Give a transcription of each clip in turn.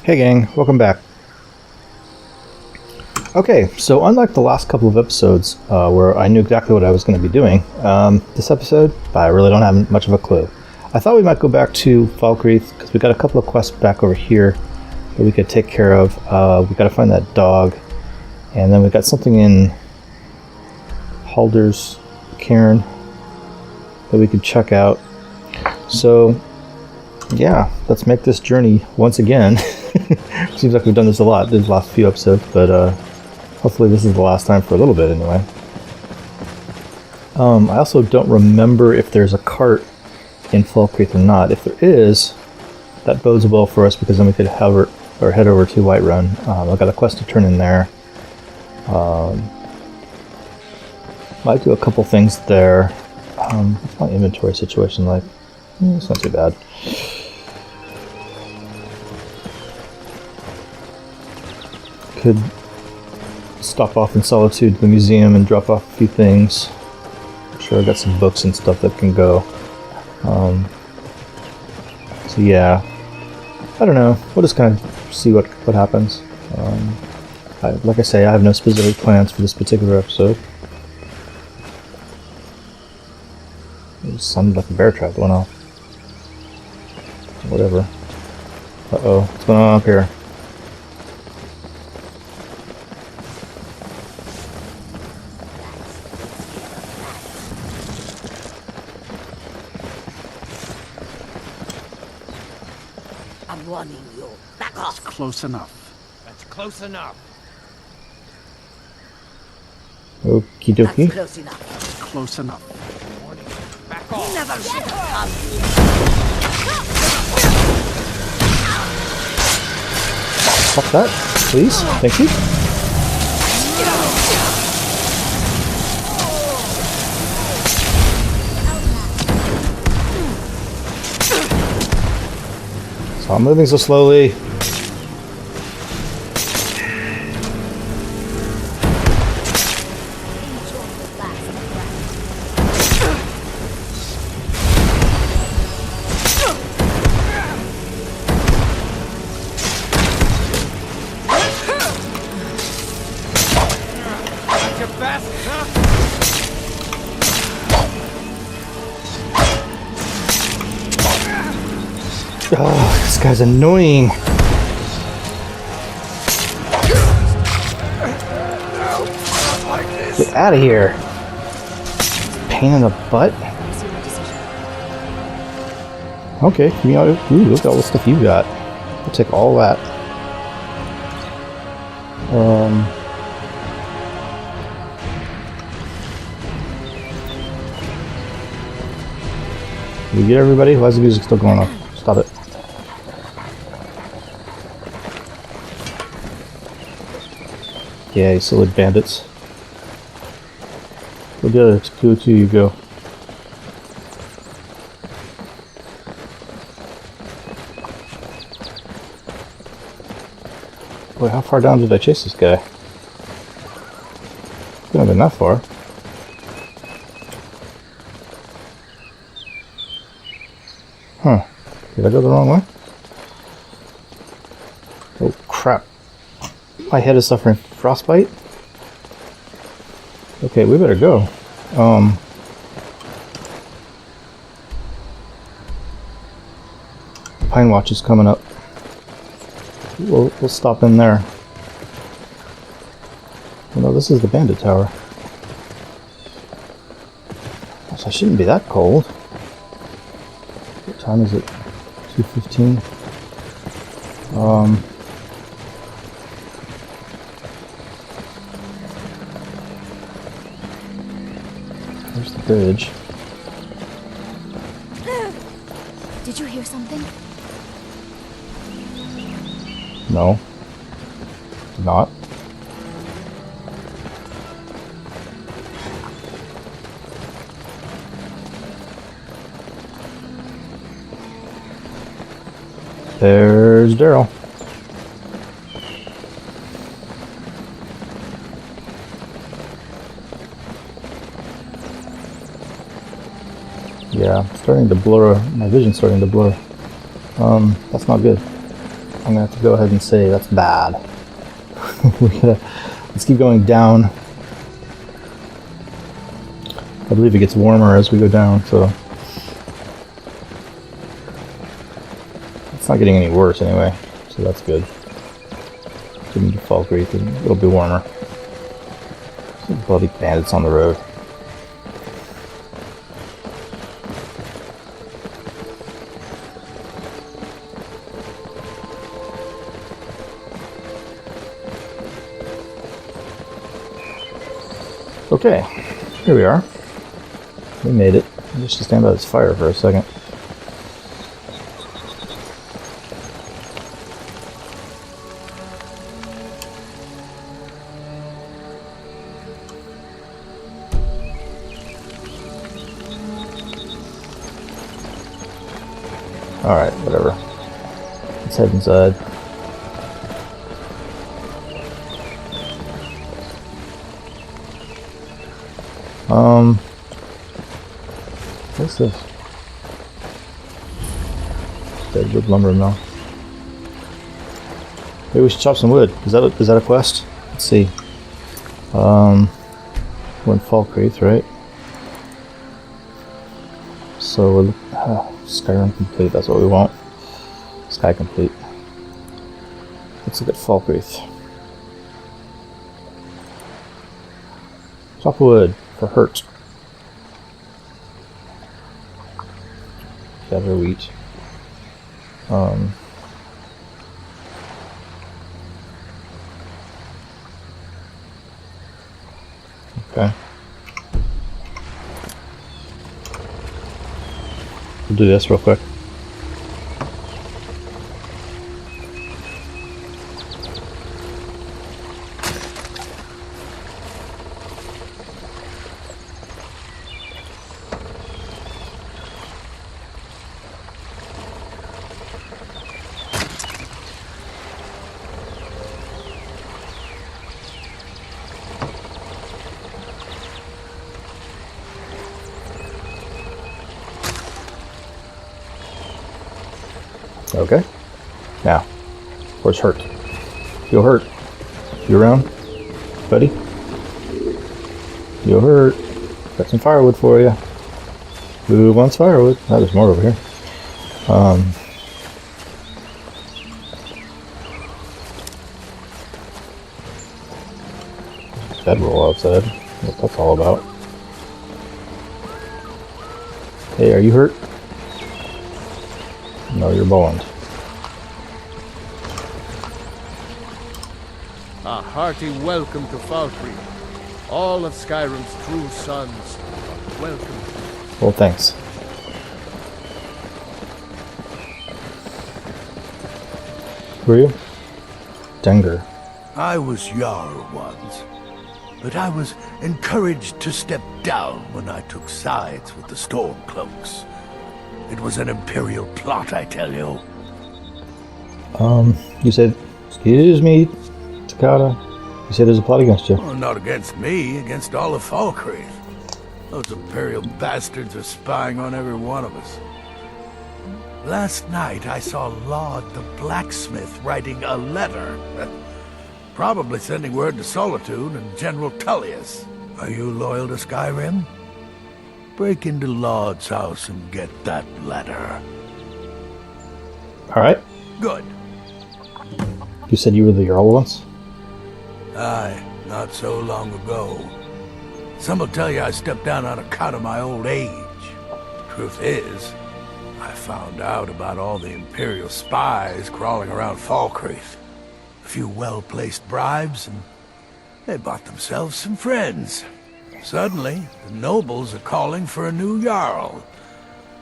Hey gang, welcome back. Okay, so unlike the last couple of episodes where I knew exactly what I was going to be doing, this episode, I really don't have much of a clue. I thought we might go back to Falkreath because we got a couple of quests back over here that we could take care of. We got to find that dog, and then we got something in Halder's cairn that we could check out. So yeah, let's make this journey once again. Seems like we've done this a lot these last few episodes, but hopefully this is the last time for a little bit anyway. I also don't remember if there's a cart in Falkreath or not. If there is, that bodes well for us because then we could head over to Whiterun. I've got a quest to turn in there. Might do a couple things there. What's my inventory situation like? It's not too bad. Could stop off in Solitude, the museum, and drop off a few things. I'm sure I got some books and stuff that can go. So yeah, I don't know. We'll just kind of see what happens. Like I say, I have no specific plans for this particular episode. It sounded like a bear trap going off. Whatever. Uh-oh, what's going on up here? I'm warning you. Back off. That's close enough. That's close enough. Okie dokie. That's close enough. That's close enough. Warning. Back off. Never should have come. Pop that, please. Thank you. So I'm moving so slowly. Oh, this guy's annoying. Get out of here. Pain in the butt. Okay, you know, ooh, look at all the stuff you got. I'll take all that. You get everybody? Why is the music still going off? Stop it. Yeah, you silly bandits. Where the other two you go? Boy, how far down did I chase this guy? Couldn't have been that far. Huh. Did I go the wrong way? Oh crap. My head is suffering frostbite? Okay, we better go. Pine Watch is coming up. We'll stop in there. Oh, no, this is the bandit tower. Gosh, I shouldn't be that cold. What time is it? 2:15. There's the bridge. Did you hear something? No. Not. There's Daryl. Yeah, starting to blur. My vision's starting to blur. That's not good. I'm gonna have to go ahead and say that's bad. Let's keep going down. I believe it gets warmer as we go down, so it's not getting any worse anyway, so that's good. Getting to Falkreath, and it'll be warmer. Some bloody bandits on the road. Okay, here we are. We made it. I should stand by this fire for a second. Alright, whatever. Let's head inside. What's this? Dead wood lumber mill. Maybe we should chop some wood. Is that a quest? Let's see. We're in Falkreath, right? So we're Skyrim complete. That's what we want. Sky complete. Let's look at Falkreath. Chop wood for hurt. Gather wheat. Okay. We'll do this real quick. Okay. Now, where's Hurt? Yo, Hurt. You around, buddy? Yo, Hurt. Got some firewood for you. Who wants firewood? Oh, there's more over here. Bedroll outside. What that's all about. Hey, are you hurt? No, you're boned. A hearty welcome to Falkreath. All of Skyrim's true sons are welcome. Well, thanks. Who are you? Denger. I was Jarl once, but I was encouraged to step down when I took sides with the Stormcloaks. It was an Imperial plot, I tell you. You said, excuse me, Takata. You said there's a plot against you. Well, not against me, against all of Falkreath. Those Imperial bastards are spying on every one of us. Last night I saw Laud the blacksmith writing a letter. Probably sending word to Solitude and General Tullius. Are you loyal to Skyrim? Break into Laud's house and get that letter. Alright. Good. You said you were the Jarl once? Aye, not so long ago. Some will tell you I stepped down on account of my old age. Truth is, I found out about all the Imperial spies crawling around Falkreath. A few well-placed bribes, and they bought themselves some friends. Suddenly, the nobles are calling for a new Jarl.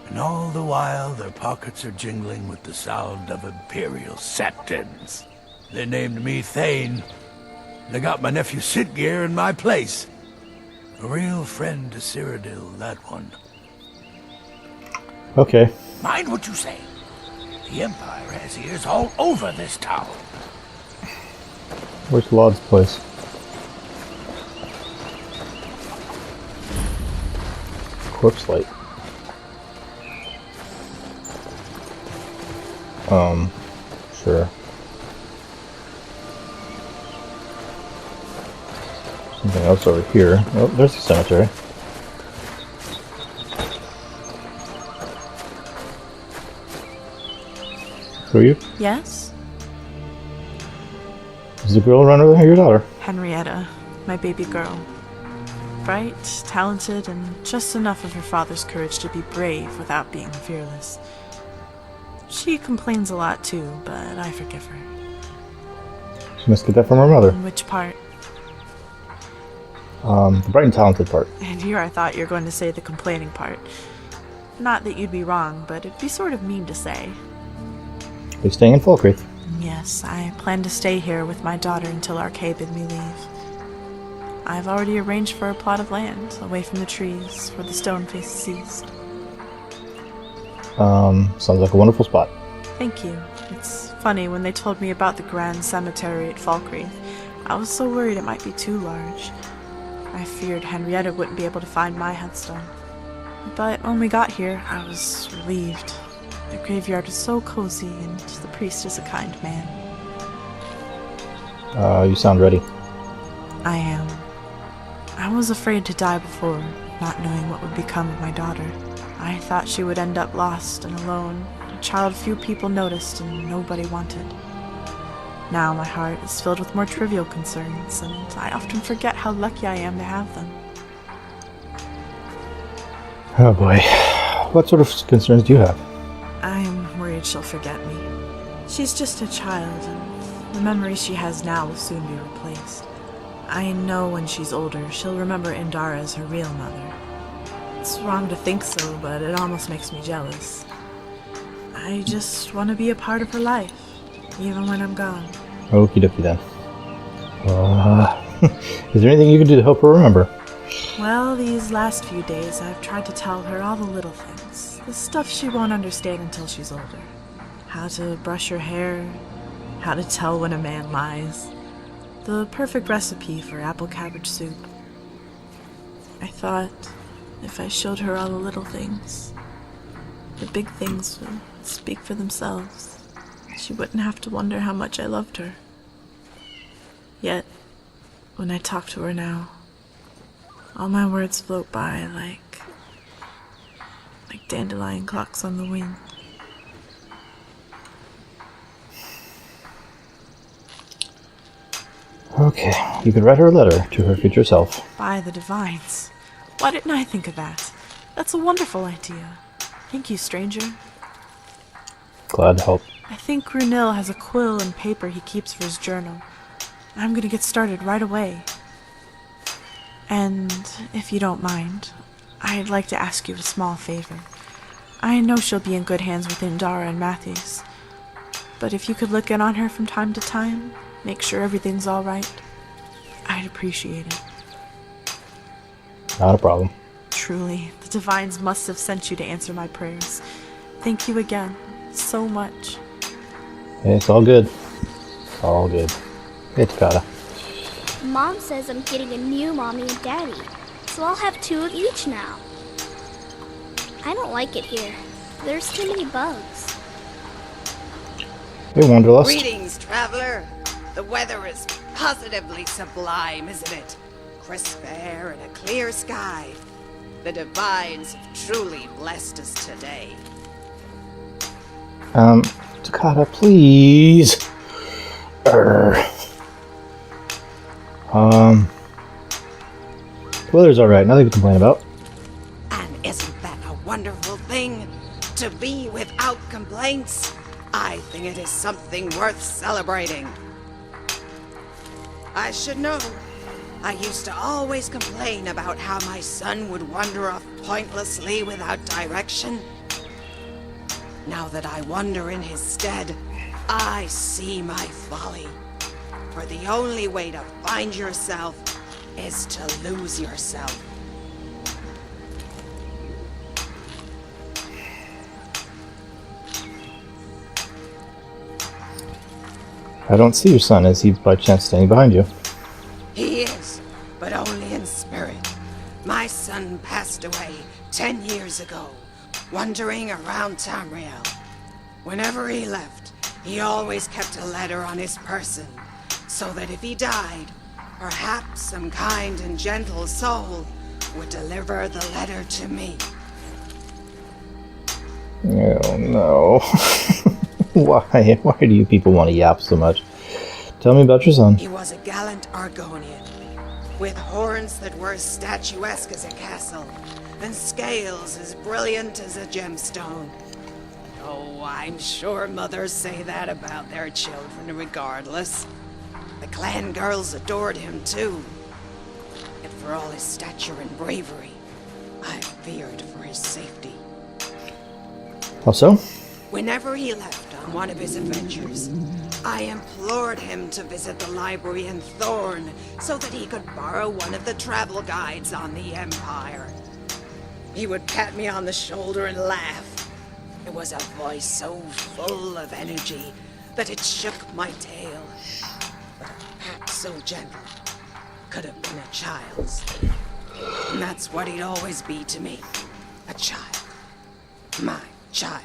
And all the while, their pockets are jingling with the sound of Imperial septons. They named me Thane. They got my nephew Sitgeir in my place. A real friend to Cyrodiil, that one. Okay. Mind what you say. The Empire has ears all over this town. Where's Laud's place? Corpse light. Sure. Something else over here. Oh, there's the cemetery. Who are you? Yes? Is the girl around over here your daughter? Henrietta, my baby girl. Bright, talented, and just enough of her father's courage to be brave without being fearless. She complains a lot too, but I forgive her. She must get that from her mother. In which part? The bright and talented part. And here I thought you were going to say the complaining part. Not that you'd be wrong, but it'd be sort of mean to say. Are you staying in Falkreath? Yes, I plan to stay here with my daughter until Arkay bid me leave. I've already arranged for a plot of land, away from the trees, where the stone faces east. Sounds like a wonderful spot. Thank you. It's funny, when they told me about the grand cemetery at Falkreath, I was so worried it might be too large. I feared Henrietta wouldn't be able to find my headstone. But when we got here, I was relieved. The graveyard is so cozy, and the priest is a kind man. You sound ready. I am. I was afraid to die before, not knowing what would become of my daughter. I thought she would end up lost and alone, a child few people noticed and nobody wanted. Now my heart is filled with more trivial concerns, and I often forget how lucky I am to have them. Oh boy. What sort of concerns do you have? I'm worried she'll forget me. She's just a child, and the memories she has now will soon be replaced. I know when she's older, she'll remember Indara as her real mother. It's wrong to think so, but it almost makes me jealous. I just want to be a part of her life, even when I'm gone. Okie dokie then. Is there anything you can do to help her remember? Well, these last few days I've tried to tell her all the little things. The stuff she won't understand until she's older. How to brush her hair, how to tell when a man lies. The perfect recipe for apple cabbage soup. I thought if I showed her all the little things, the big things would speak for themselves. She wouldn't have to wonder how much I loved her. Yet, when I talk to her now, all my words float by like dandelion clocks on the wind. Okay, you could write her a letter to her future self. By the divines. Why didn't I think of that? That's a wonderful idea. Thank you, stranger. Glad to help. I think Runil has a quill and paper he keeps for his journal. I'm gonna get started right away. And, if you don't mind, I'd like to ask you a small favor. I know she'll be in good hands with Indara and Matthews, but if you could look in on her from time to time, make sure everything's all right, I'd appreciate it. Not a problem. Truly, the divines must have sent you to answer my prayers. Thank you again, so much. Hey, it's all good. It's all good. Hey, Takata. Mom says I'm getting a new mommy and daddy, so I'll have two of each now. I don't like it here. There's too many bugs. Hey, Wanderlust. Greetings, traveler. The weather is positively sublime, isn't it? Crisp air and a clear sky. The divines have truly blessed us today. Takata, please. The weather's alright, nothing to complain about. And isn't that a wonderful thing? To be without complaints? I think it is something worth celebrating. I should know. I used to always complain about how my son would wander off pointlessly without direction. Now that I wander in his stead, I see my folly. For the only way to find yourself is to lose yourself. I don't see your son. Is he by chance standing behind you? He is, but only in spirit. My son passed away 10 years ago, wandering around Tamriel. Whenever he left, he always kept a letter on his person, so that if he died, Perhaps some kind and gentle soul would deliver the letter to me. Oh no. Why? Why do you people want to yap so much? Tell me about your son. He was a gallant Argonian, with horns that were as statuesque as a castle, and scales as brilliant as a gemstone. Oh, I'm sure mothers say that about their children regardless. The clan girls adored him too. Yet for all his stature and bravery, I feared for his safety. How so? Whenever he left on one of his adventures, I implored him to visit the library in Thorn so that he could borrow one of the travel guides on the Empire. He would pat me on the shoulder and laugh. It was a voice so full of energy that it shook my tail. But a pat so gentle could have been a child's. And that's what he'd always be to me. A child. My child.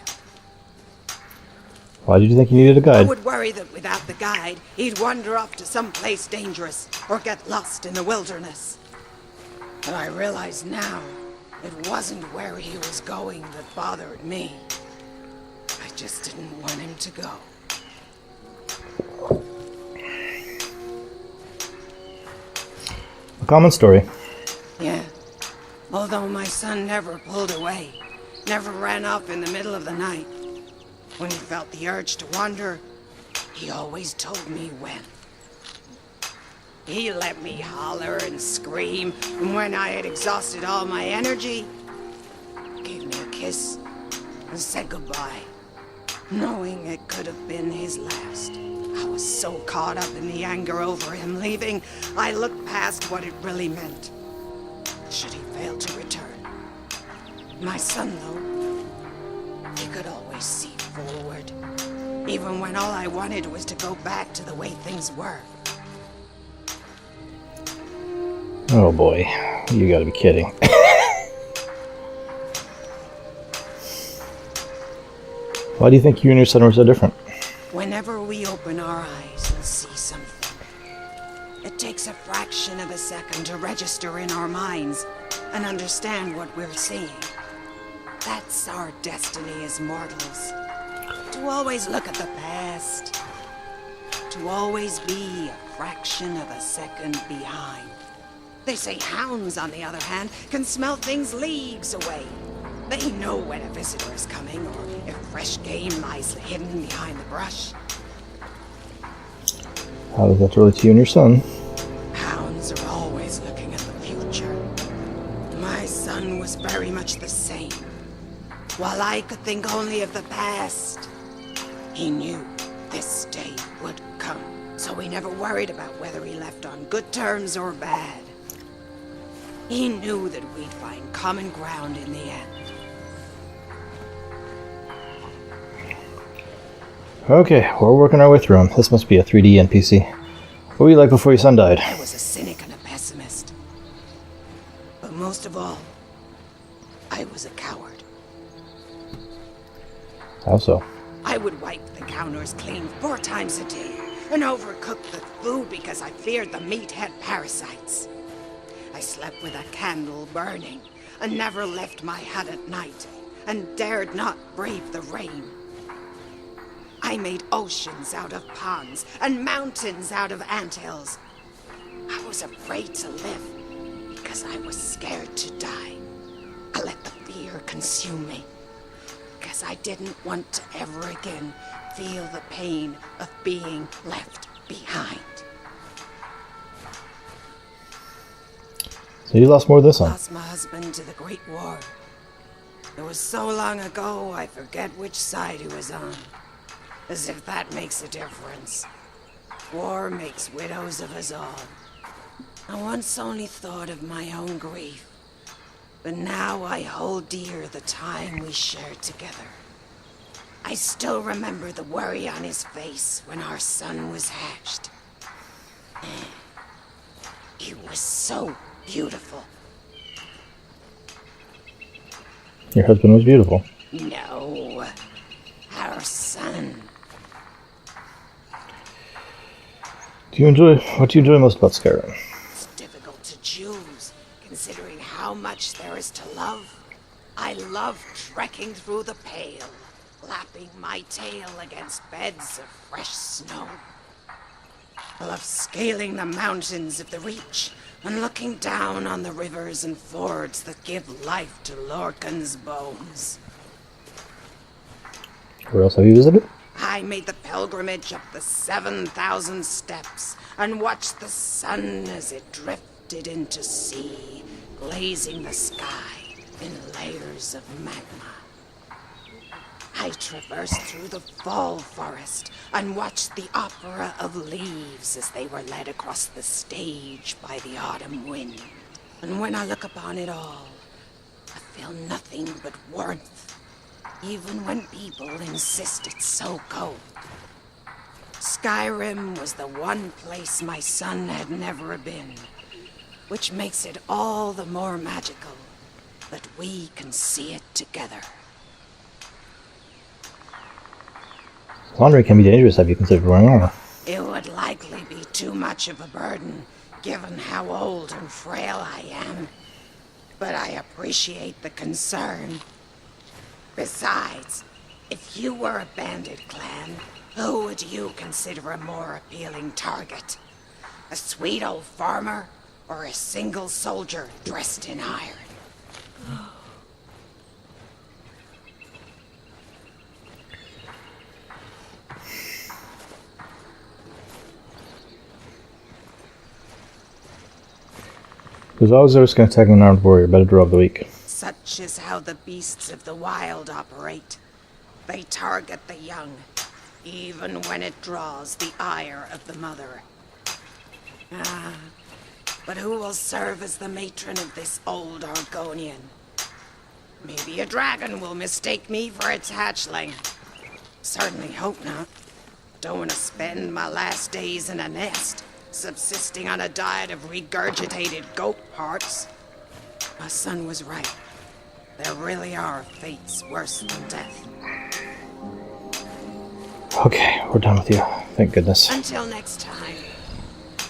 Why did you think you needed a I guide? would worry that without the guide, he'd wander off to some place dangerous or get lost in the wilderness. But I realize now it wasn't where he was going that bothered me. I just didn't want him to go. A common story. Yeah. Although my son never pulled away, never ran off in the middle of the night. When he felt the urge to wander, he always told me when. He let me holler and scream, and when I had exhausted all my energy, gave me a kiss and said goodbye, knowing it could have been his last. I was so caught up in the anger over him leaving, I looked past what it really meant. Should he fail to return? My son, though, he could always see forward, even when all I wanted was to go back to the way things were. Oh boy, you gotta be kidding. Why do you think you and your son were so different? Whenever we open our eyes and see something, it takes a fraction of a second to register in our minds and understand what we're seeing. That's our destiny as mortals. To always look at the past. To always be a fraction of a second behind. They say hounds, on the other hand, can smell things leagues away. They know when a visitor is coming, or if fresh game lies hidden behind the brush. How does that relate to you and your son? Hounds are always looking at the future. My son was very much the same. While I could think only of the past, he knew this day would come. So he never worried about whether he left on good terms or bad. He knew that we'd find common ground in the end. Okay, we're working our way through them. This must be a 3D NPC. What were you like before your son died? I was a cynic and a pessimist. But most of all, I was a coward. How so? I would wipe the counters clean 4 times a day and overcook the food because I feared the meat had parasites. I slept with a candle burning and never left my hut at night and dared not brave the rain. I made oceans out of ponds and mountains out of anthills. I was afraid to live because I was scared to die. I let the fear consume me because I didn't want to ever again feel the pain of being left behind. So you lost more than this one. Lost my husband to the Great War. It was so long ago, I forget which side he was on. As if that makes a difference. War makes widows of us all. I once only thought of my own grief, but now I hold dear the time we shared together. I still remember the worry on his face when our son was hatched. He was so beautiful. Your husband was beautiful. No, our son. What do you enjoy most about Skyrim? love trekking through the Pale, lapping my tail against beds of fresh snow. I love scaling the mountains of the Reach and looking down on the rivers and fords that give life to Lorcan's bones. Where else have you visited? I made the pilgrimage up the 7,000 steps and watched the sun as it drifted into sea, glazing the sky in layers of magma. I traversed through the fall forest and watched the opera of leaves as they were led across the stage by the autumn wind. And when I look upon it all, I feel nothing but warmth, even when people insist it's so cold. Skyrim was the one place my son had never been, which makes it all the more magical that we can see it together. Wandering can be dangerous. Have you considered wearing armor? It would likely be too much of a burden, given how old and frail I am. But I appreciate the concern. Besides, if you were a bandit clan, who would you consider a more appealing target? A sweet old farmer, or a single soldier dressed in iron? There's always a risk of attacking an armed warrior. Better draw of the week. Such is how the beasts of the wild operate. They target the young, even when it draws the ire of the mother. But who will serve as the matron of this old Argonian? Maybe a dragon will mistake me for its hatchling. Certainly hope not. Don't want to spend my last days in a nest, subsisting on a diet of regurgitated goat parts. My son was right. There really are fates worse than death. Okay, we're done with you. Thank goodness. Until next time.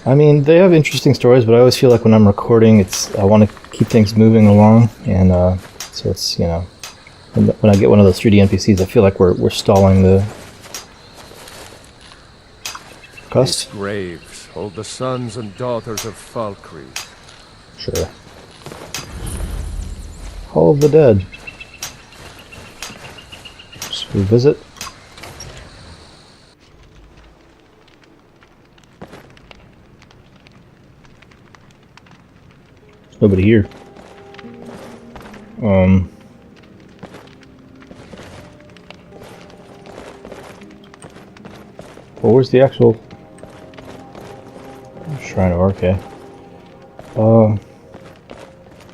I mean, they have interesting stories, but I always feel like when I'm recording, I want to keep things moving along, and so it's, you know, when I get one of those 3D NPCs, I feel like we're stalling the quest. These graves hold the sons and daughters of Falkreath. Sure. Hall of the Dead. Just revisit. There's nobody here. Well, where's the actual Shrine of Arche?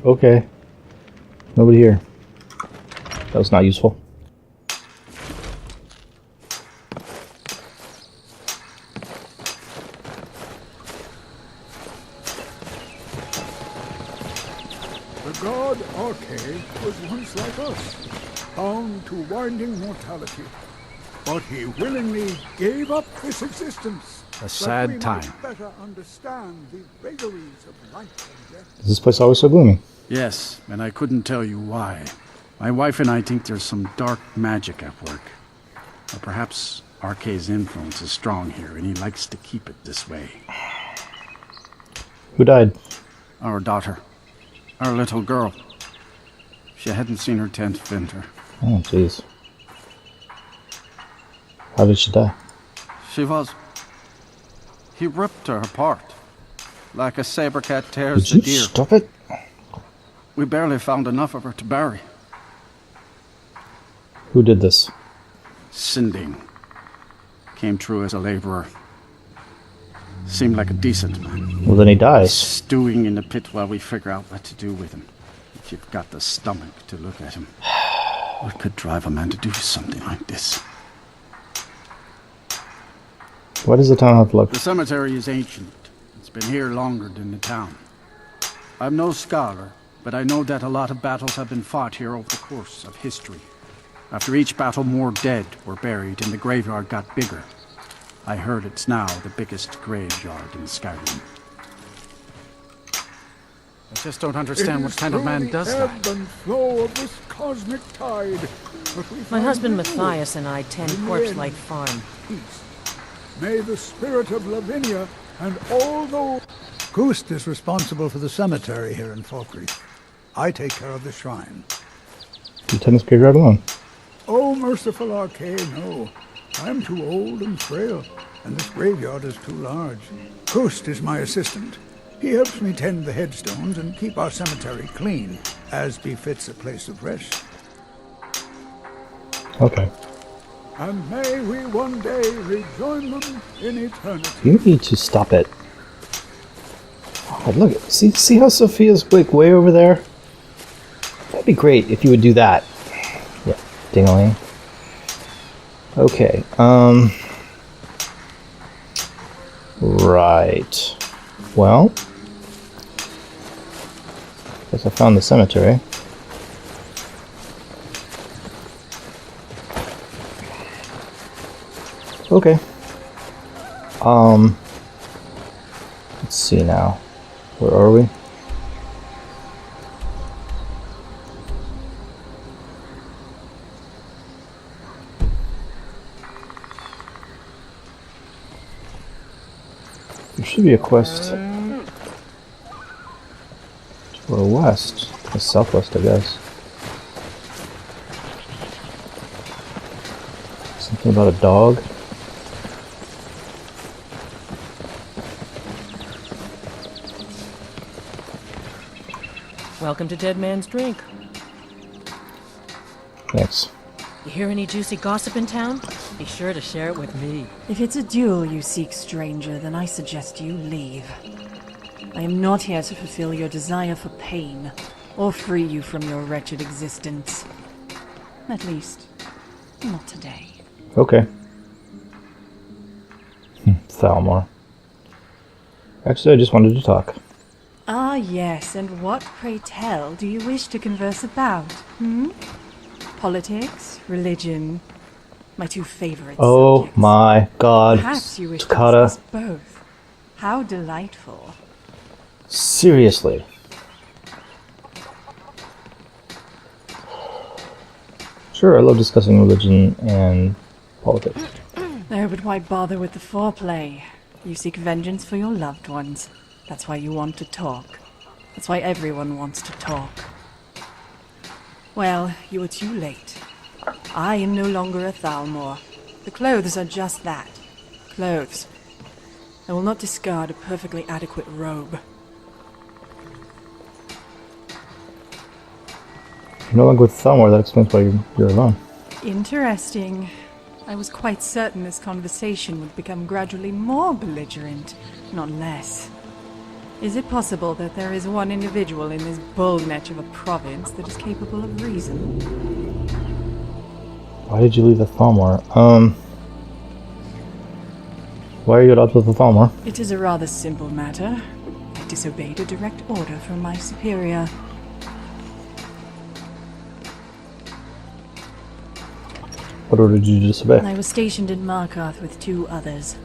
Okay. Nobody here. That was not useful. The god Arche was once like us, bound to winding mortality. But he willingly gave up this existence. A sad time. That we might better understand the vagaries of life and death. Is this place always so gloomy? Yes, and I couldn't tell you why. My wife and I think there's some dark magic at work. Or perhaps Arche's influence is strong here, and he likes to keep it this way. Who died? Our daughter. Our little girl. She hadn't seen her 10th winter. Oh, jeez. How did she die? She was... He ripped her apart. Like a saber cat tears the Did you deer. stop it? We barely found enough of her to bury. Who did this? Sinding. Came through as a laborer. Seemed like a decent man. Well, then he dies. Stewing in the pit while we figure out what to do with him. If you've got the stomach to look at him. What could drive a man to do something like this? Why does the town have luck? The cemetery is ancient. It's been here longer than the town. I'm no scholar, but I know that a lot of battles have been fought here over the course of history. After each battle, more dead were buried and the graveyard got bigger. I heard it's now the biggest graveyard in Skyrim. I just don't understand what kind of man does the that. ebb and flow of this cosmic tide. But we My find husband renewal Matthias and I tend in the Corpse-like end. Farm. Peace. May the spirit of Lavinia and all those... Gust is responsible for the cemetery here in Falkreath. I take care of the shrine. You tend to figure out alone. Oh, merciful Arcane, no. I'm too old and frail, and this graveyard is too large. Gust is my assistant. He helps me tend the headstones and keep our cemetery clean, as befits a place of rest. Okay. And may we one day rejoin them in eternity. You need to stop it. Oh, look. See how Sophia's like way over there? That'd be great if you would do that. Yeah, ding-a-ling. Okay, right. Well, guess I found the cemetery. Okay. Let's see now. Where are we? There should be a quest to our west, or southwest, I guess. Something about a dog. Welcome to Dead Man's Drink. Thanks. You hear any juicy gossip in town? Be sure to share it with me. If it's a duel you seek, stranger, then I suggest you leave. I am not here to fulfill your desire for pain, or free you from your wretched existence. At least, not today. Okay. Thalmor. Actually, I just wanted to talk. Ah, yes, and what, pray tell, do you wish to converse about? Politics? Religion? My two favorite Oh subjects. my god. Perhaps you wish to Takata. discuss both. How delightful. Seriously. Sure, I love discussing religion and politics. No, but why bother with the foreplay? You seek vengeance for your loved ones. That's why you want to talk. That's why everyone wants to talk. Well, you are too late. I am no longer a Thalmor. The clothes are just that. Clothes. I will not discard a perfectly adequate robe. You're no longer with Thalmor, that explains why you're alone. Interesting. I was quite certain this conversation would become gradually more belligerent, not less. Is it possible that there is one individual in this bullnetch of a province that is capable of reason? Why did you leave the Thalmor? Why are you at odds with the Thalmor? It is a rather simple matter. I disobeyed a direct order from my superior. What order did you disobey? I was stationed in Markarth with two others.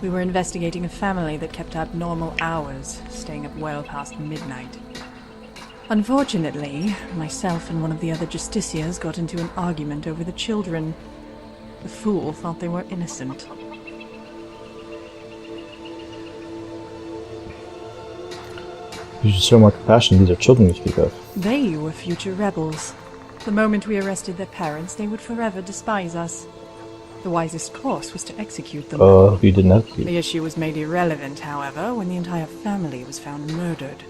We were investigating a family that kept abnormal hours, staying up well past midnight. Unfortunately, myself and one of the other justiciars got into an argument over the children. The fool thought they were innocent. You should show more compassion. These are children you speak of. They were future rebels. The moment we arrested their parents, they would forever despise us. The wisest course was to execute them. You didn't execute. The issue was made irrelevant, however, when the entire family was found murdered.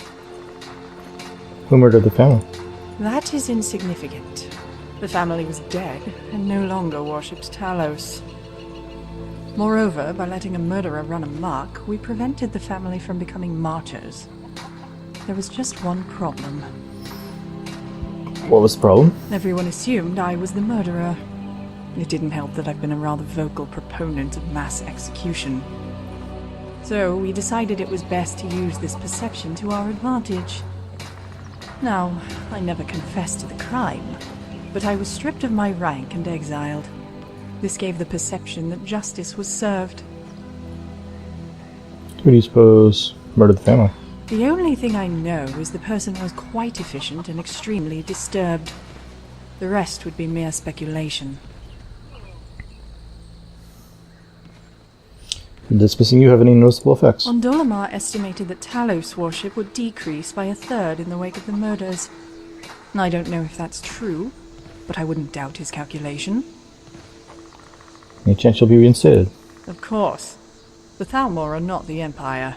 Who murdered the family? That is insignificant. The family was dead and no longer worshipped Talos. Moreover, by letting a murderer run amok, we prevented the family from becoming martyrs. There was just one problem. What was the problem? Everyone assumed I was the murderer. It didn't help that I've been a rather vocal proponent of mass execution. So we decided it was best to use this perception to our advantage. Now, I never confessed to the crime, but I was stripped of my rank and exiled. This gave the perception that justice was served. Who do you suppose murdered the family? The only thing I know is the person was quite efficient and extremely disturbed. The rest would be mere speculation. Did dismissing you have any noticeable effects? Ondolamar estimated that Talos worship would decrease by 1/3 in the wake of the murders. I don't know if that's true, but I wouldn't doubt his calculation. Any chance you'll be reinstated? Of course. The Thalmor are not the Empire.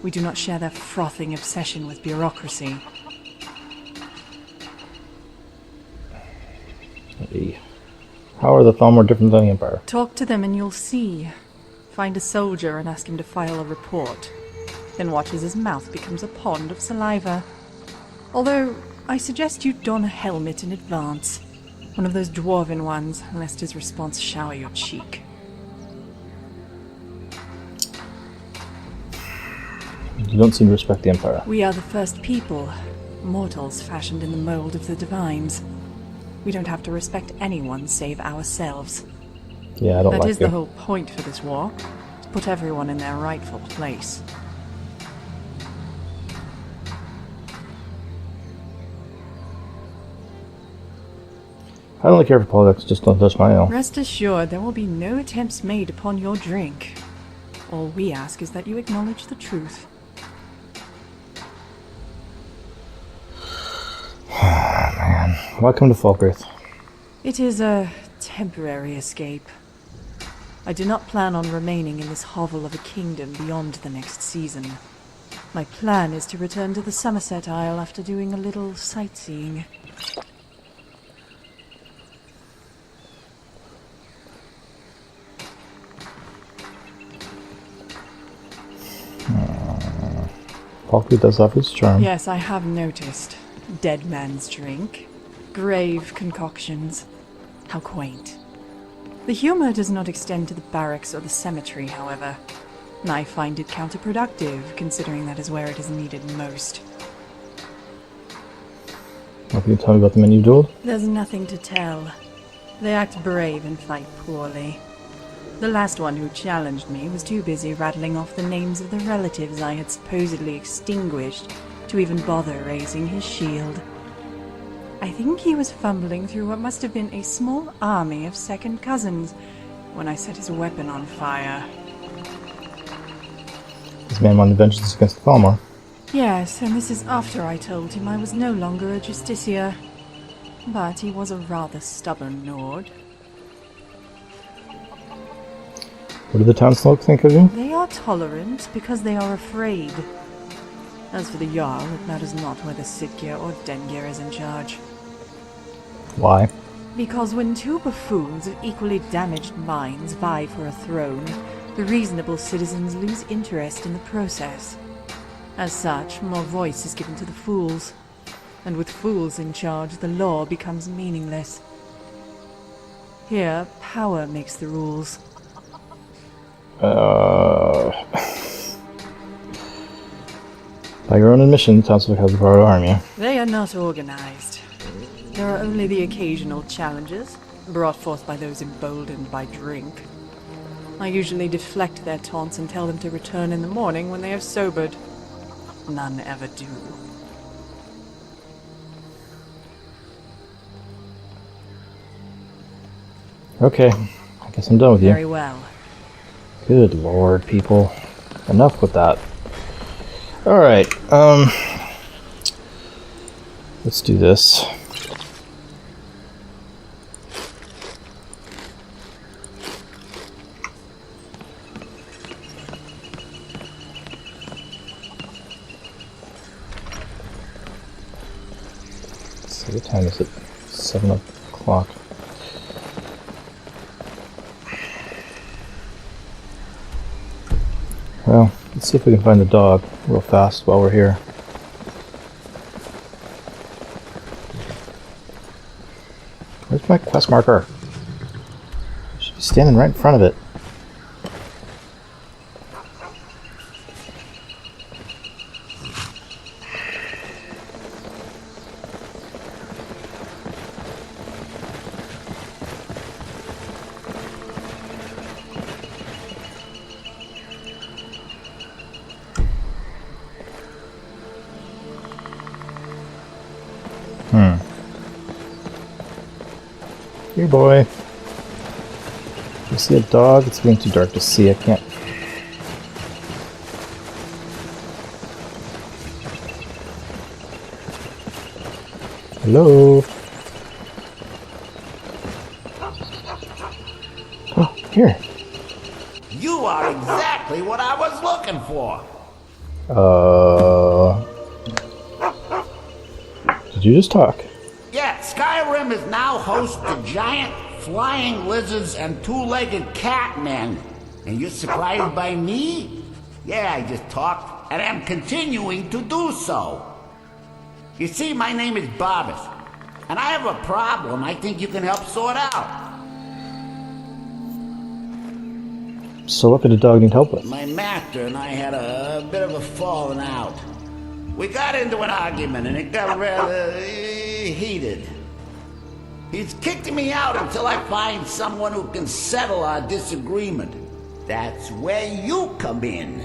We do not share their frothing obsession with bureaucracy. Hey. How are the Thalmor different than the Empire? Talk to them and you'll see. Find a soldier and ask him to file a report. Then watch as his mouth becomes a pond of saliva. Although, I suggest you don a helmet in advance. One of those dwarven ones, lest his response shower your cheek. You don't seem to respect the Empire. We are the first people, mortals fashioned in the mold of the divines. We don't have to respect anyone save ourselves. Yeah, I don't like That you. is the whole point for this war, to put everyone in their rightful place. I don't really care for politics, just don't touch my ale. Rest assured, there will be no attempts made upon your drink. All we ask is that you acknowledge the truth. Man, welcome to Falkreath. It is a temporary escape. I do not plan on remaining in this hovel of a kingdom beyond the next season. My plan is to return to the Somerset Isle after doing a little sightseeing. Falkreath does have its charm. Yes, I have noticed. Dead man's drink. Grave concoctions. How quaint. The humor does not extend to the barracks or the cemetery, however. I find it counterproductive, considering that is where it is needed most. What can you tell me about the men you dueled? There's nothing to tell. They act brave and fight poorly. The last one who challenged me was too busy rattling off the names of the relatives I had supposedly extinguished to even bother raising his shield. I think he was fumbling through what must have been a small army of second cousins when I set his weapon on fire. This man wanted vengeance against the Thalmor. Yes, and this is after I told him I was no longer a justiciar. But he was a rather stubborn Nord. What do the townsfolk think of you? They are tolerant because they are afraid. As for the Jarl, it matters not whether Sitgir or Dengir is in charge. Why? Because when two buffoons of equally damaged minds vie for a throne, the reasonable citizens lose interest in the process. As such, more voice is given to the fools. And with fools in charge, the law becomes meaningless. Here, power makes the rules. By your own admission, townsfolk has a part of the army. They are not organized. There are only the occasional challenges, brought forth by those emboldened by drink. I usually deflect their taunts and tell them to return in the morning when they have sobered. None ever do. Okay, I guess I'm done with you. Very well. Good lord, people. Enough with that. Alright, let's do this. So what time is it? 7 o'clock. Well, let's see if we can find the dog real fast while we're here. Where's my quest marker? I should be standing right in front of it. Here, boy. You see a dog? It's getting too dark to see. I can't. Hello? Oh, here. You are exactly what I was looking for. Did you just talk? Yeah, Skyrim is now host to giant flying lizards and two-legged cat men. And you're surprised by me? Yeah, I just talked, and I'm continuing to do so. You see, my name is Barbas, and I have a problem I think you can help sort out. So what could a dog need help with? My master and I had a bit of a falling out. We got into an argument and it got rather heated. He's kicked me out until I find someone who can settle our disagreement. That's where you come in.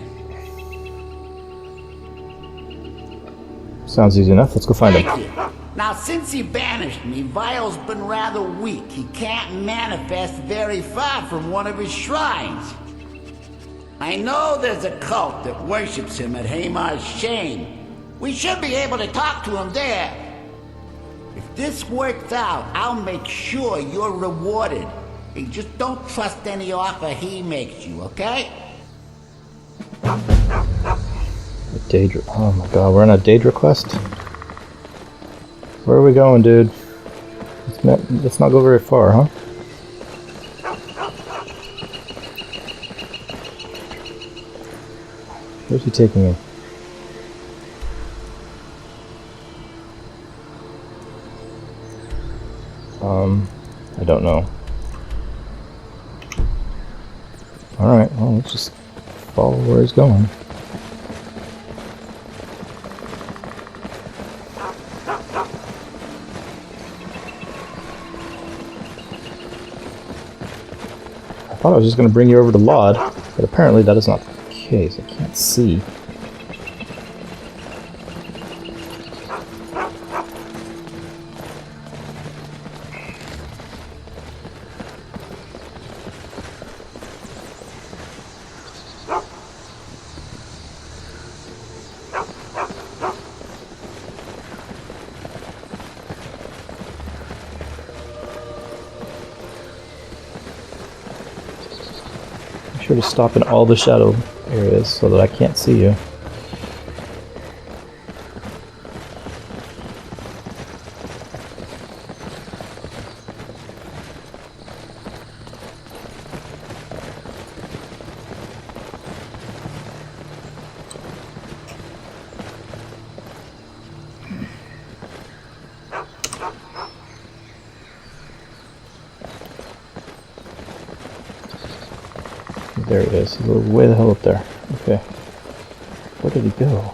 Sounds easy enough. Let's go find him. Thank you. Now, since he banished me, Vile's been rather weak. He can't manifest very far from one of his shrines. I know there's a cult that worships him at Hamar's Shane. We should be able to talk to him there. If this works out, I'll make sure you're rewarded. You just don't trust any offer he makes you, okay? Daedra. Oh my god, we're on a Daedra quest? Where are we going, dude? Let's not go very far, huh? Where's he taking me? I don't know. Alright, well, let's just follow where he's going. I thought I was just going to bring you over to Laud, but apparently that is not the case. I can't see. Sure to stop in all the shadow areas so that I can't see you. There he is. He's way the hell up there. Okay. Where did he go?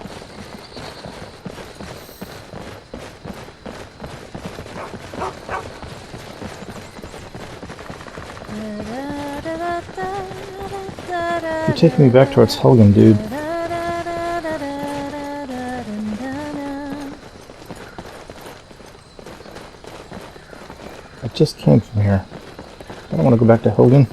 You're taking me back towards Helgen, dude. I just came from here. I don't want to go back to Helgen.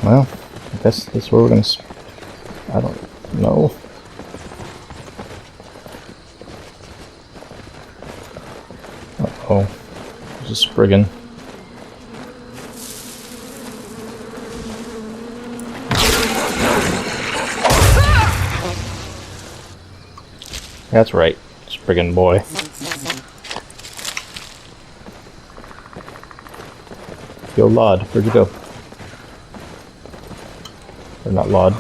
Well, I guess that's where we're gonna. I don't know. Uh-oh. There's a Spriggan. That's right, Spriggan boy. Yo, Laud, where'd you go? Or not Laud.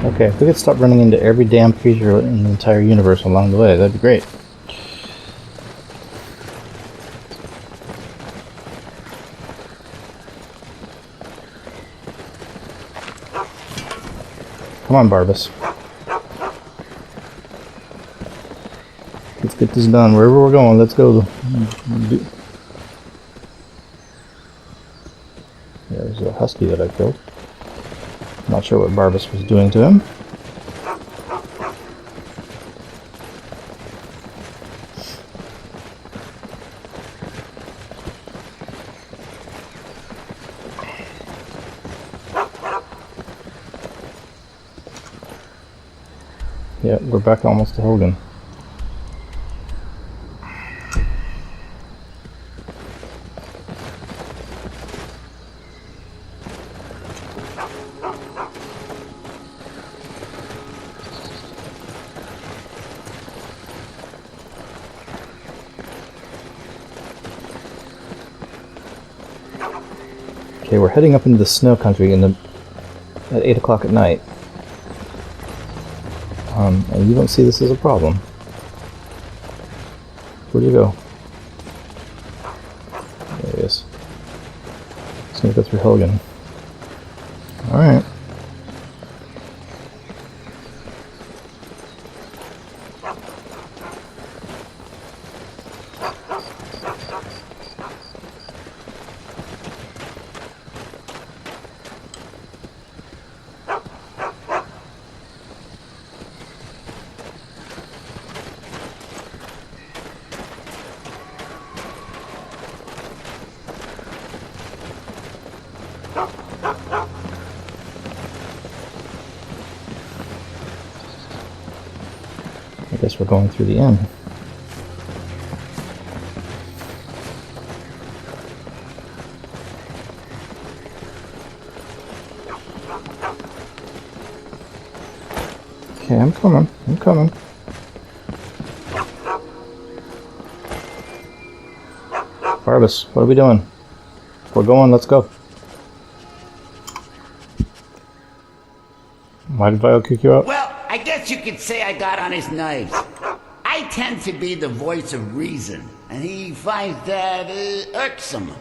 Okay, if we could stop running into every damn creature in the entire universe along the way, that'd be great. Come on, Barbas. Let's get this done. Wherever we're going, let's go. Yeah, there's a husky that I killed. Not sure what Barbas was doing to him. Yeah, we're back almost to Helgen. Okay, we're heading up into the snow country at 8 o'clock at night. And you don't see this as a problem. Where'd you go? There he is. Just gonna go through Helgen. Alright. I guess we're going through the inn. Okay, I'm coming. I'm coming. Barbas, what are we doing? We're going, let's go. Why did Vio kick you out? Well, I guess you could say I got on his nerves. I tend to be the voice of reason, and he finds that irksome.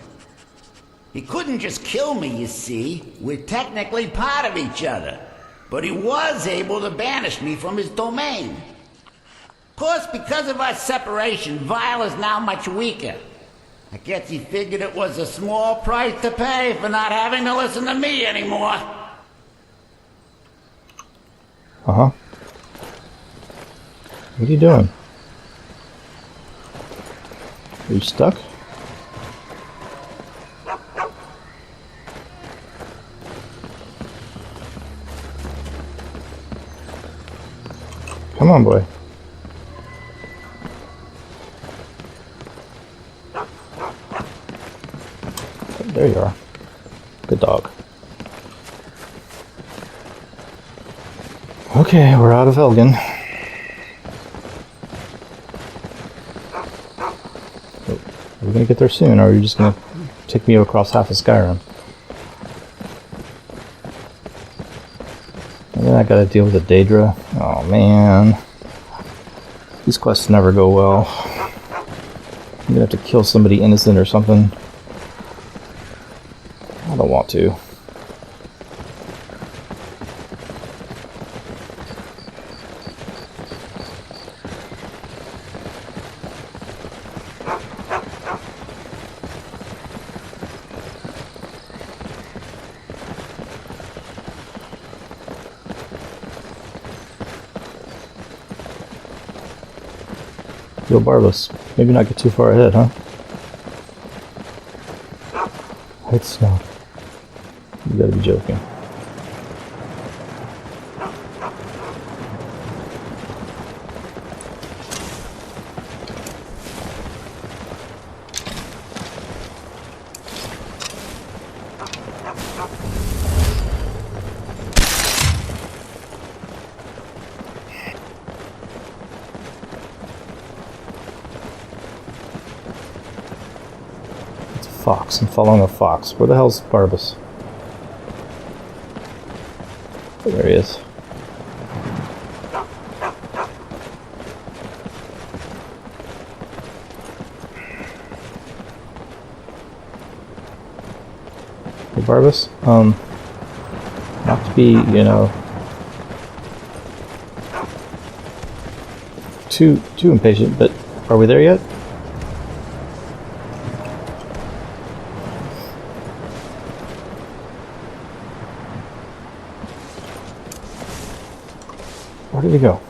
He couldn't just kill me, you see. We're technically part of each other. But he was able to banish me from his domain. Of course, because of our separation, Vile is now much weaker. I guess he figured it was a small price to pay for not having to listen to me anymore. Uh-huh. What are you doing? Are you stuck? Come on, boy. There you are. Good dog. Okay, we're out of Helgen. Are we gonna get there soon, or are you just gonna take me across half of Skyrim? And then I gotta deal with a Daedra. Oh man. These quests never go well. I'm gonna have to kill somebody innocent or something. I don't want to. Yo, Barbas, maybe not get too far ahead, huh? White snow. You gotta be joking. Fox. I'm following a fox. Where the hell's Barbas? There he is. Hey, Barbas, not to be, you know, too impatient, but are we there yet? Where did he go?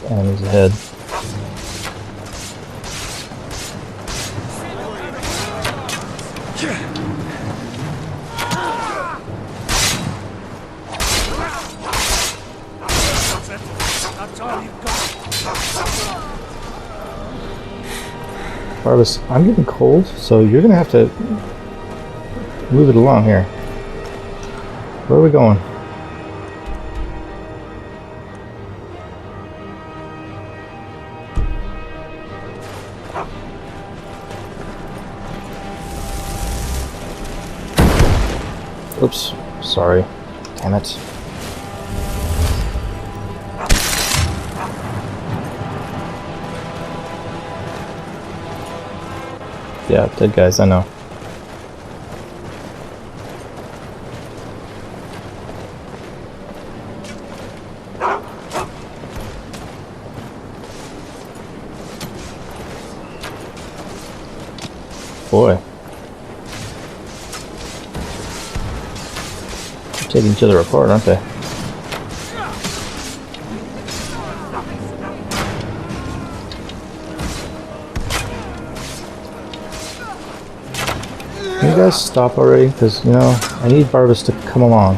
Enemies ahead. Barbas, I'm getting cold, so you're gonna have to move it along here. Where are we going? Oops, sorry. Damn it. Yeah, dead guys, I know. Boy. They're taking each other apart, aren't they? Can you guys stop already? Because, you know, I need Barbas to come along.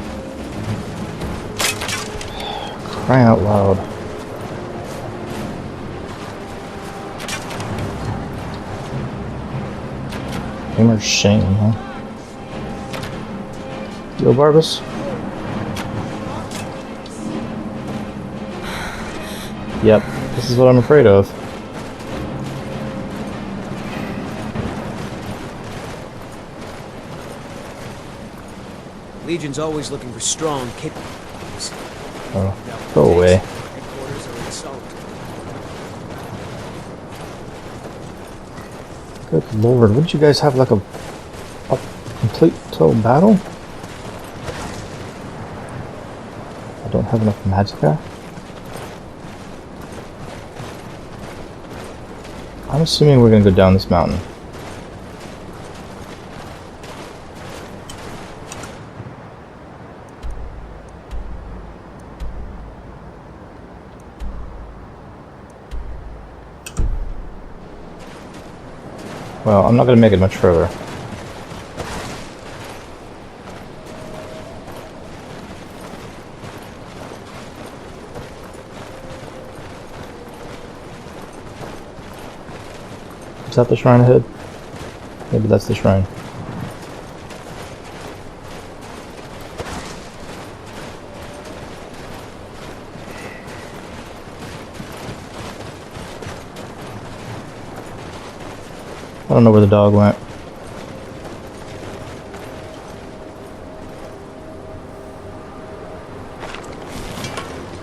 Crying out loud. Gamer's shame, huh? Yo, Barbas? Yep, this is what I'm afraid of. Legion's always looking for strong, capable. Oh, go away. Headquarters are in assault. Good lord, wouldn't you guys have like a complete total battle? I don't have enough magicka. I'm assuming we're gonna go down this mountain. Well, I'm not going to make it much further. Is that the shrine ahead? Maybe that's the shrine. I don't know where the dog went.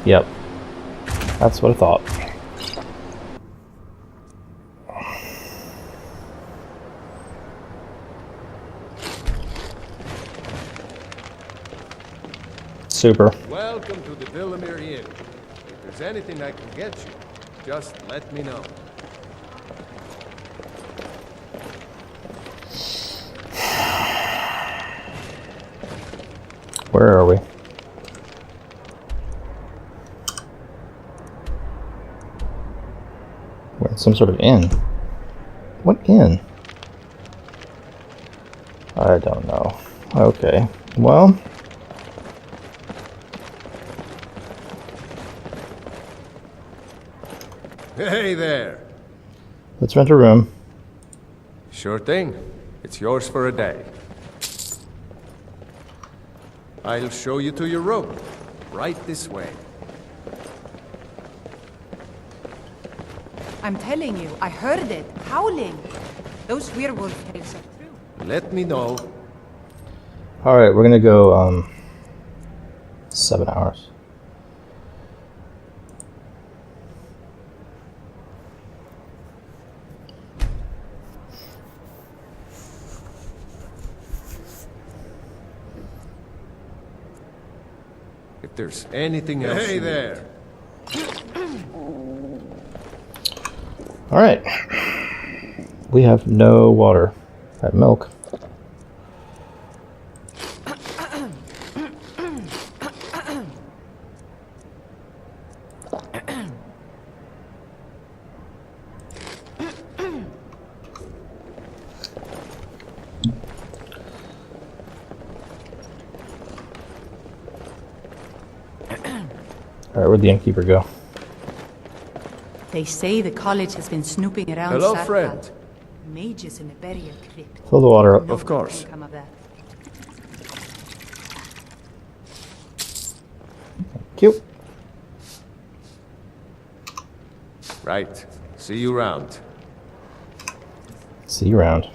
Yep. That's what I thought. Super. Welcome to the Villamere Inn. If there's anything I can get you, just let me know. Where are we? We're in some sort of inn. What inn? I don't know. Okay. Well. Hey there. Let's rent a room. Sure thing. It's yours for a day. I'll show you to your room. Right this way. I'm telling you, I heard it, howling. Those werewolf tales are true. Let me know. Alright, we're gonna go 7 hours. If there's anything else. Hey there. Alright. We have no water. I have milk. Alright, where'd the innkeeper go? They say the college has been snooping around. Hello, Sarkad. friend. Mages in a burial crypt. Fill the water up. Of course. Nothing can come of that. Cute. Right. See you around. See you around.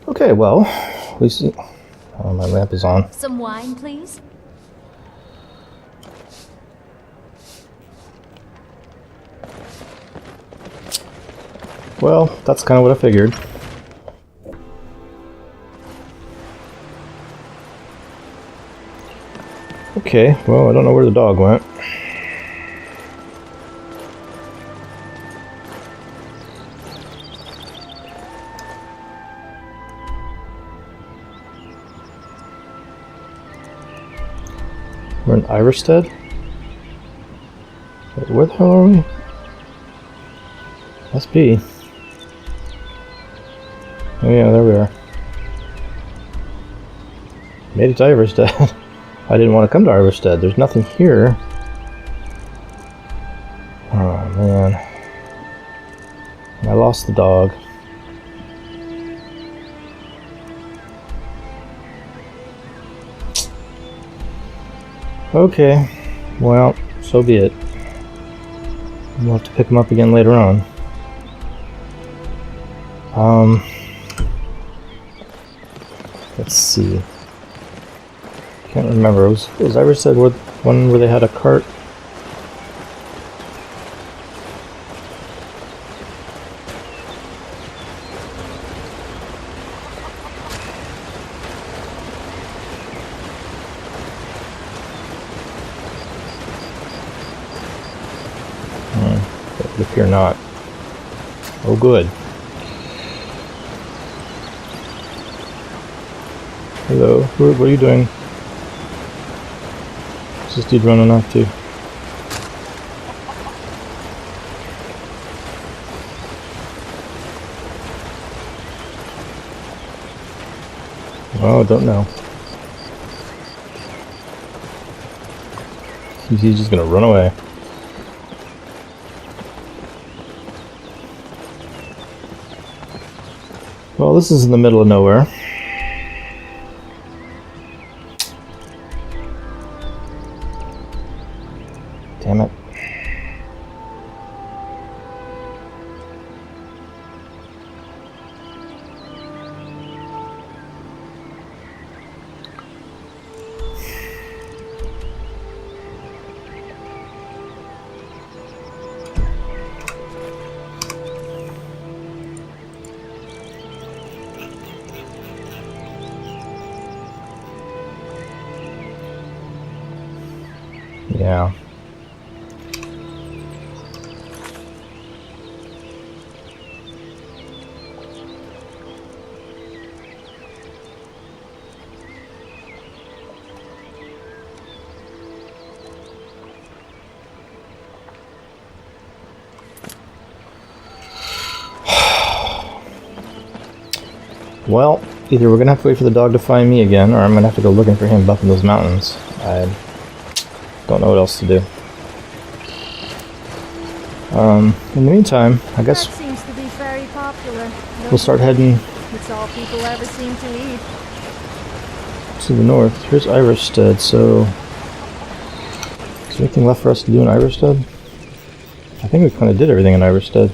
Okay, well, we see. Oh, my lamp is on. Some wine, please? Well, that's kind of what I figured. Okay, well, I don't know where the dog went. We're in Iverstead? Wait, where the hell are we? Must be. Oh yeah, there we are. Made it to Iverstead. I didn't want to come to Iverstead. There's nothing here. Oh man. I lost the dog. Okay, well, so be it. We'll have to pick him up again later on. Let's see. Can't remember. Was Iverstead one where they had a cart? It would appear not. Oh, good. Hello, what are you doing? What's this dude running off to? Oh, don't know. He's just gonna run away. Well, this is in the middle of nowhere. Damn it. Yeah. Well, either we're gonna have to wait for the dog to find me again, or I'm gonna have to go looking for him up in those mountains. I don't know what else to do. In the meantime, I guess That seems to be very popular. we'll start heading It's all people ever seem to eat. to the north. Here's Iverstead, so is there anything left for us to do in Iverstead? I think we kind of did everything in Iverstead.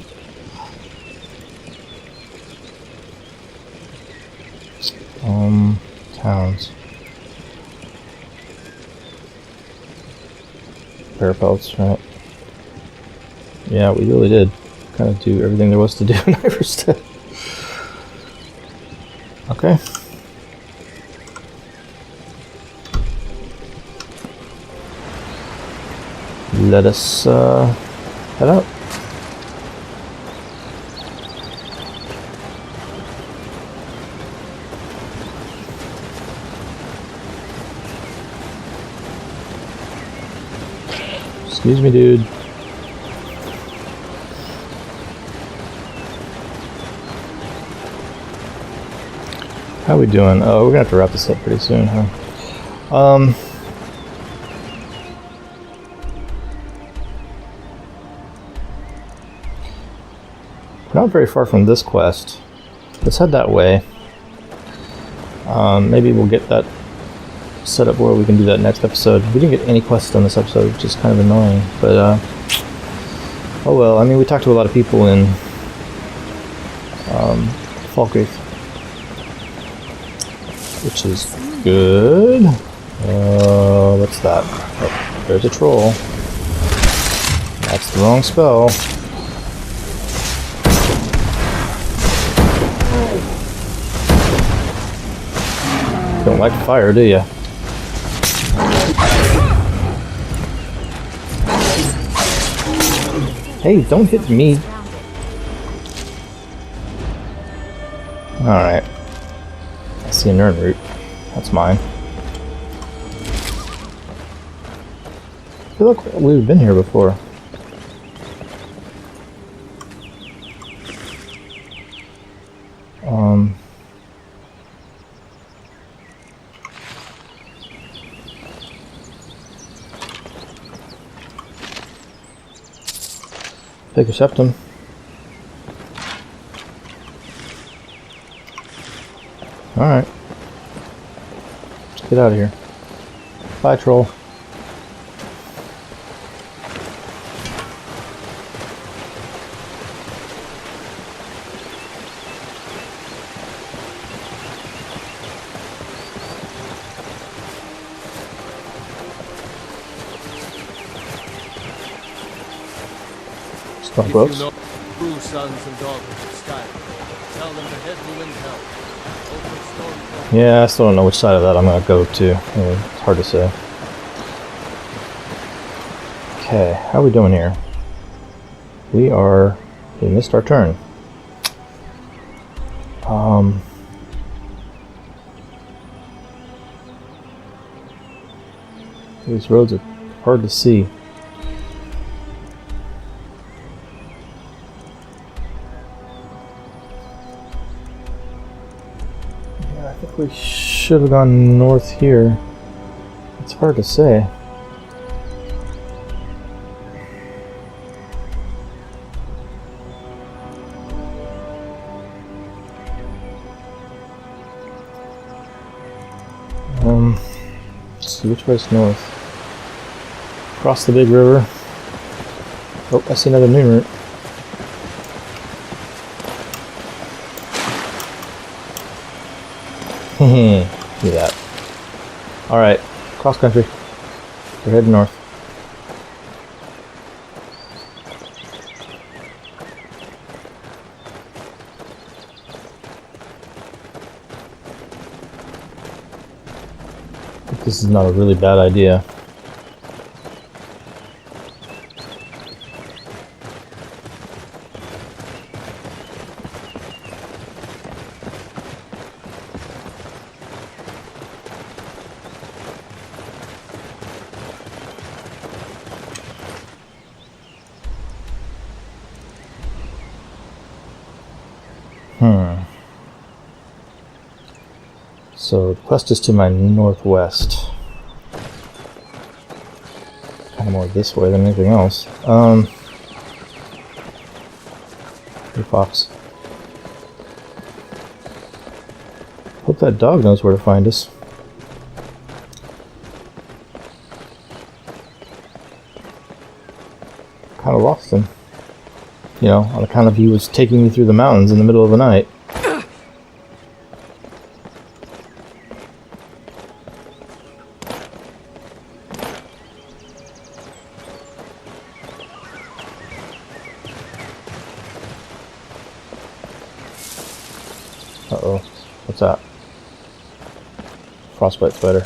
Towns. Parapelts, right? Yeah, we really did kind of do everything there was to do in Iverstead. Okay. Let us head out. Excuse me, dude. How we doing? Oh, we're gonna have to wrap this up pretty soon, huh? We're not very far from this quest. Let's head that way. Maybe we'll get that set up where we can do that next episode. We didn't get any quests on this episode, which is kind of annoying, but oh well. I mean, we talked to a lot of people in Falkreath, which is good. What's that? Oh, there's a troll. That's the wrong spell. Don't like fire, do you? Hey, don't hit me. Alright. I see a nerd root. That's mine. I feel like we've been here before. Take a septum. Alright. Let's get out of here. Bye, troll. If you know true sons and daughters of Skyrim, tell them to head you in hell. Yeah, I still don't know which side of that I'm gonna go to. It's hard to say. Okay, how are we doing here? We missed our turn. These roads are hard to see. We should have gone north here. It's hard to say. Let's see, which way's north? Cross the big river. Oh, I see another new route. Do that. Alright, cross country. We're heading north. I think this is not a really bad idea. So the quest is to my northwest. Kind of more this way than anything else. Hey, fox. Hope that dog knows where to find us. kind of lost him. You know, on account of he was taking me through the mountains in the middle of the night. Uh-oh. What's that? Frostbite spider.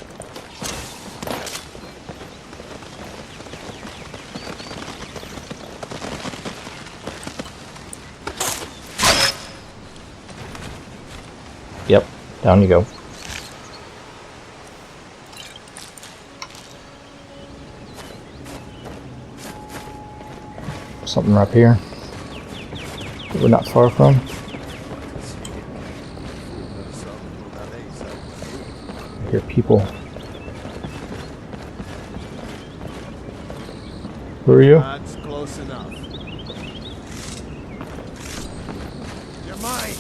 Yep, down you go. Something up here that we're not far from. I hear people. Who are you? That's close enough. You're mine.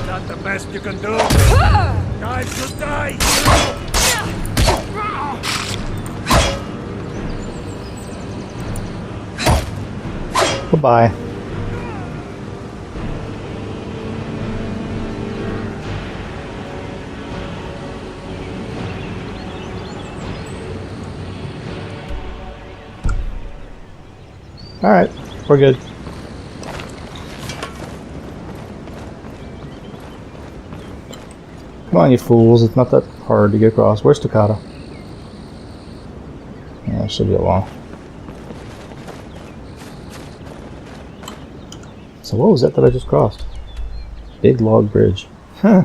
Not the best you can do. Guys should die. Goodbye. Alright, we're good. Come on, you fools. It's not that hard to get across. Where's Takata? Yeah, it should be a while. So what was that I just crossed? Big log bridge. Huh.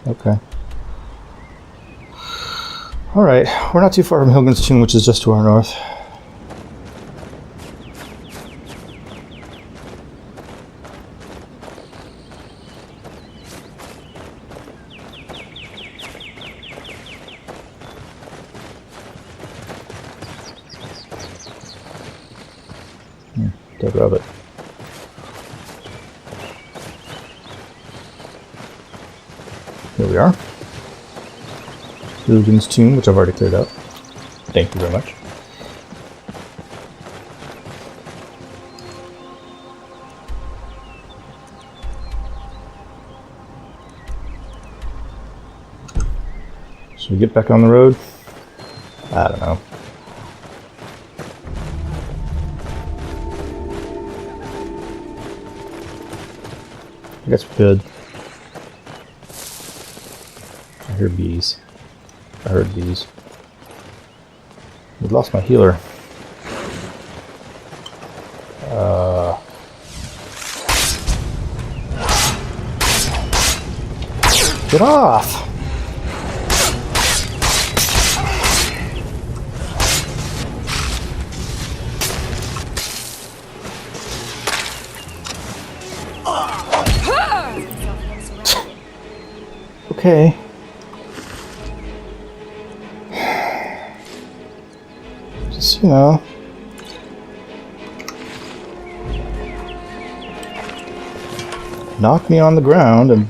Okay. Alright, we're not too far from Hilgen's Tomb, which is just to our north. Dead rabbit. Here we are. Hilgen's Tomb, which I've already cleared out. Thank you very much. Should we get back on the road? I don't know. I guess we could. I hear bees. I heard bees. We lost my healer. Get off! Okay. Just, you know. Knock me on the ground and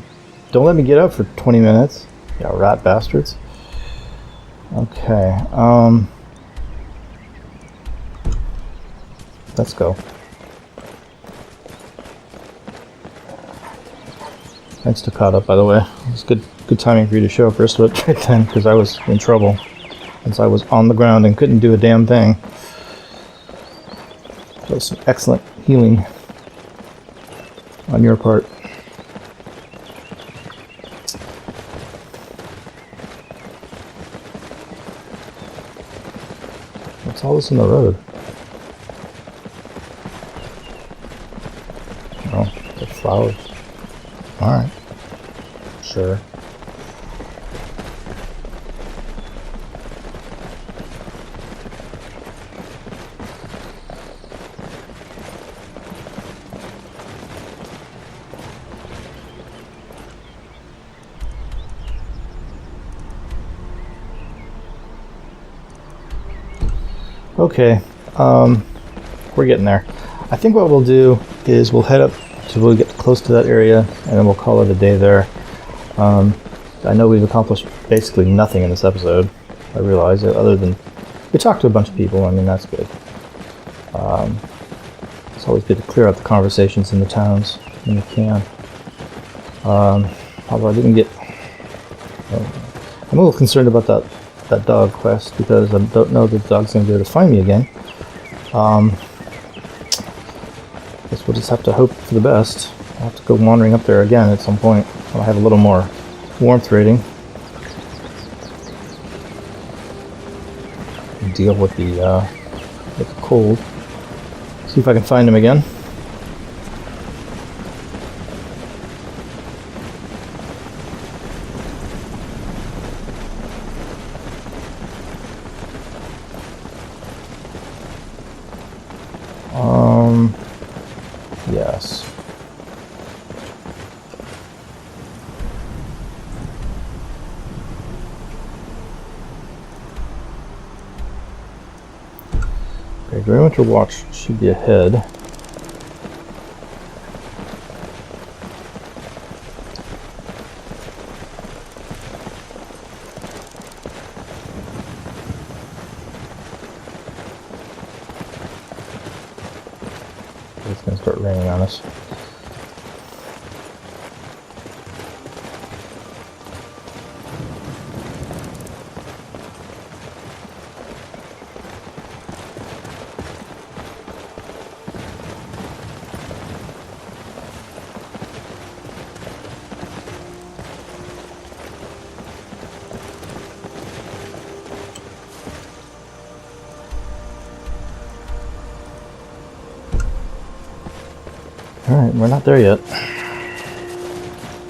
don't let me get up for 20 minutes. Yeah, rat bastards. Okay, let's go. Thanks to caught up, by the way. It was good timing for you to show up right then, because I was in trouble. Since I was on the ground and couldn't do a damn thing. That was some excellent healing on your part. What's all this in the road? Oh, the flowers. Alright. Sure. Okay, we're getting there. I think what we'll do is we'll head up till we get close to that area, and then we'll call it a day there. I know we've accomplished basically nothing in this episode. I realize it, other than we talked to a bunch of people. I mean, that's good. It's always good to clear up the conversations in the towns when you can. Although I didn't get... I'm a little concerned about that dog quest because I don't know that the dog's going to be able to find me again. Guess we'll just have to hope for the best. I'll have to go wandering up there again at some point when I have a little more warmth rating. Deal with the cold. See if I can find him again. Yes. Okay, Greenwinter Watch should be ahead. It's going to start raining on us. Alright, we're not there yet.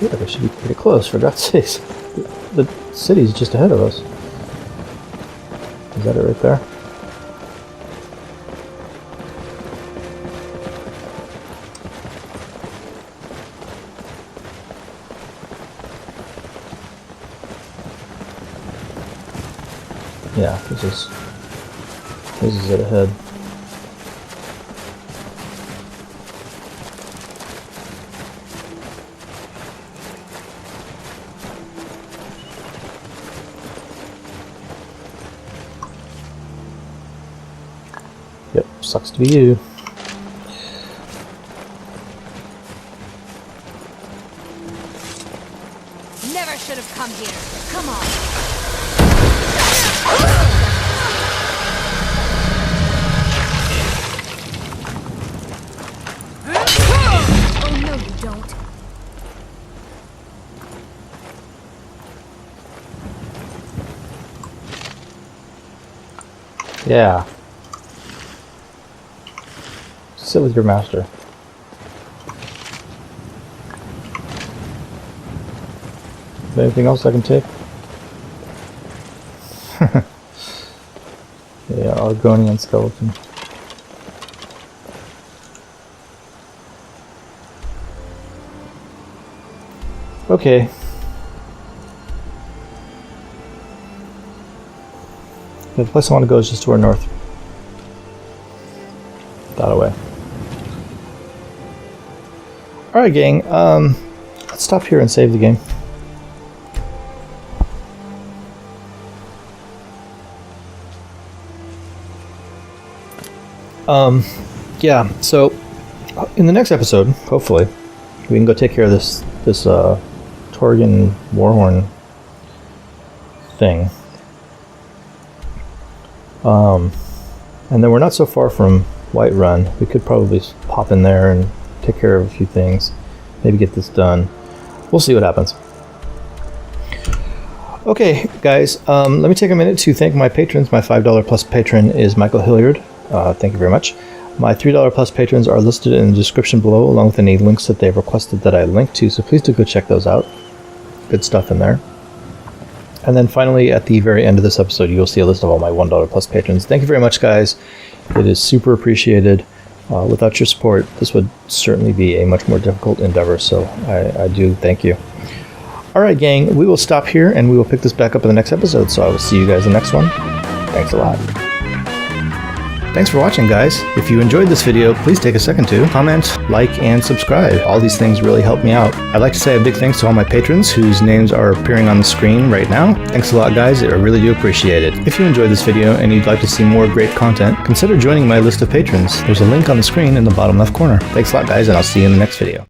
Yeah, we should be pretty close, for God's sakes. The city's just ahead of us. Is that it right there? Yeah, this is it ahead. Yep, sucks to be you. Never should have come here. Come on. Oh no, you don't. Yeah. Sit with your master. Anything else I can take? Yeah, Argonian skeleton. Okay. The place I want to go is just to our north. That away. Alright, gang. Let's stop here and save the game. Yeah, so in the next episode, hopefully, we can go take care of this Torgan Warhorn thing. And then we're not so far from Whiterun. We could probably pop in there and take care of a few things. Maybe get this done. We'll see what happens. Okay, guys, let me take a minute to thank my patrons. My $5 plus patron is Michael Hilliard. Thank you very much. My $3 plus patrons are listed in the description below, along with any links that they've requested that I link to, so please do go check those out. Good stuff in there. And then finally, at the very end of this episode, you'll see a list of all my $1 plus patrons. Thank you very much, guys. It is super appreciated. Without your support, this would certainly be a much more difficult endeavor, so I do thank you. Alright, gang, we will stop here, and we will pick this back up in the next episode, so I will see you guys in the next one. Thanks a lot. Thanks for watching, guys. If you enjoyed this video, please take a second to comment, like, and subscribe. All these things really help me out. I'd like to say a big thanks to all my patrons whose names are appearing on the screen right now. Thanks a lot, guys. I really do appreciate it. If you enjoyed this video and you'd like to see more great content, consider joining my list of patrons. There's a link on the screen in the bottom left corner. Thanks a lot, guys, and I'll see you in the next video.